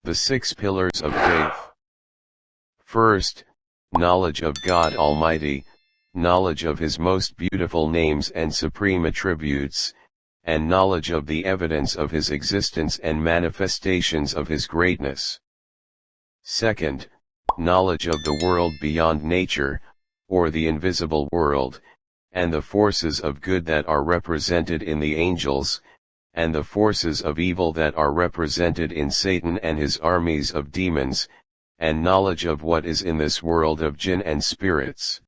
The 6 pillars of faith. First, knowledge of God Almighty, knowledge of His most beautiful names and supreme attributes, and knowledge of the evidence of His existence and manifestations of His greatness. Second, knowledge of the world beyond nature, or the invisible world, and the forces of good that are represented in the angels, and the forces of evil that are represented in Satan and his armies of demons, and knowledge of what is in this world of jinn and spirits.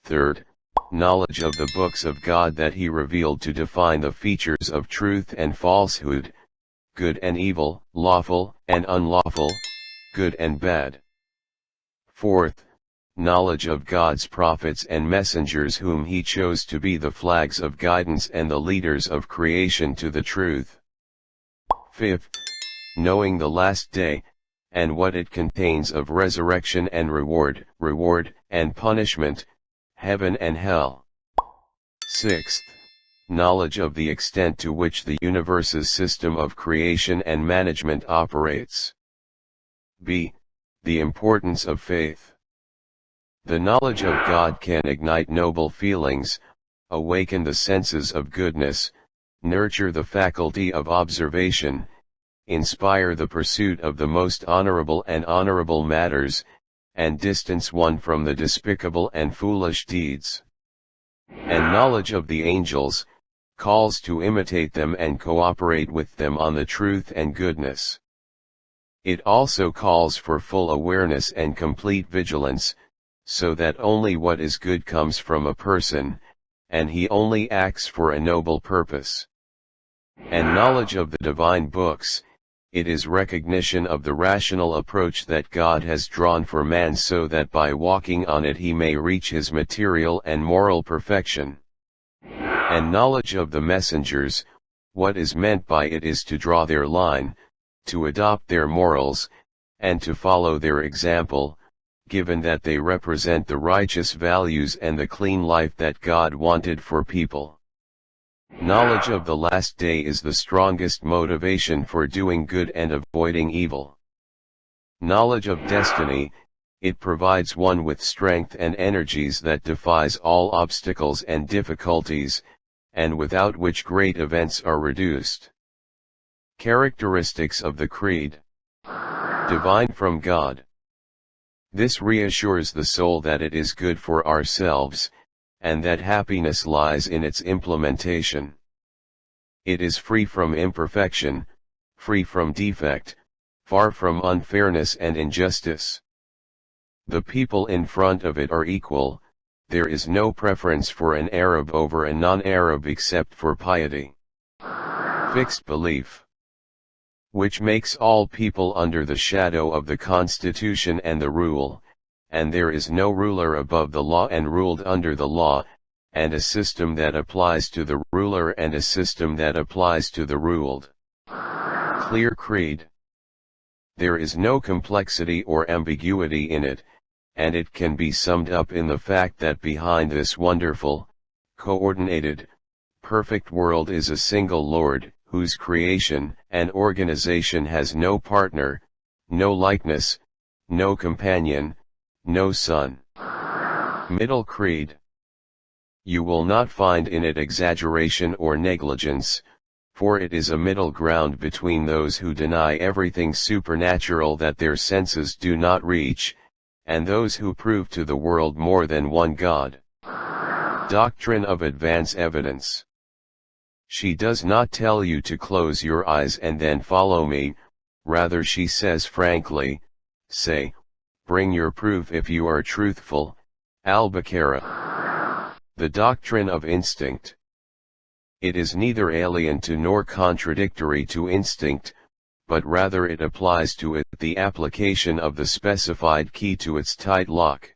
Third, knowledge of the books of God that He revealed to define the features of truth and falsehood, good and evil, lawful and unlawful, good and bad. Fourth, knowledge of God's prophets and messengers whom He chose to be the flags of guidance and the leaders of creation to the truth. Fifth, knowing the last day, and what it contains of resurrection and reward and punishment, heaven and hell. Sixth, knowledge of the extent to which the universe's system of creation and management operates. B. The importance of faith. The knowledge of God can ignite noble feelings, awaken the senses of goodness, nurture the faculty of observation, inspire the pursuit of the most honorable and honorable matters, and distance one from the despicable and foolish deeds. And knowledge of the angels, calls to imitate them and cooperate with them on the truth and goodness. It also calls for full awareness and complete vigilance, so that only what is good comes from a person, and he only acts for a noble purpose. And knowledge of the divine books, it is recognition of the rational approach that God has drawn for man so that by walking on it he may reach his material and moral perfection. And knowledge of the messengers, what is meant by it is to draw their line, to adopt their morals, and to follow their example, given that they represent the righteous values and the clean life that God wanted for people. Knowledge of the last day is the strongest motivation for doing good and avoiding evil. Knowledge of destiny, it provides one with strength and energies that defies all obstacles and difficulties, and without which great events are reduced. Characteristics of the Creed. Divine from God. This reassures the soul that it is good for ourselves, and that happiness lies in its implementation. It is free from imperfection, free from defect, far from unfairness and injustice. The people in front of it are equal, there is no preference for an Arab over a non-Arab except for piety. Fixed belief, which makes all people under the shadow of the Constitution and the rule, and there is no ruler above the law and ruled under the law, and a system that applies to the ruler and a system that applies to the ruled. Clear creed. There is no complexity or ambiguity in it, and it can be summed up in the fact that behind this wonderful, coordinated, perfect world is a single Lord, whose creation and organization has no partner, no likeness, no companion, no son. Middle creed. You will not find in it exaggeration or negligence, for it is a middle ground between those who deny everything supernatural that their senses do not reach, and those who prove to the world more than one God. Doctrine of advance evidence. She does not tell you to close your eyes and then follow me, rather she says frankly, say, bring your proof if you are truthful. Al-Baqarah. The doctrine of instinct. It is neither alien to nor contradictory to instinct, but rather it applies to it the application of the specified key to its tight lock.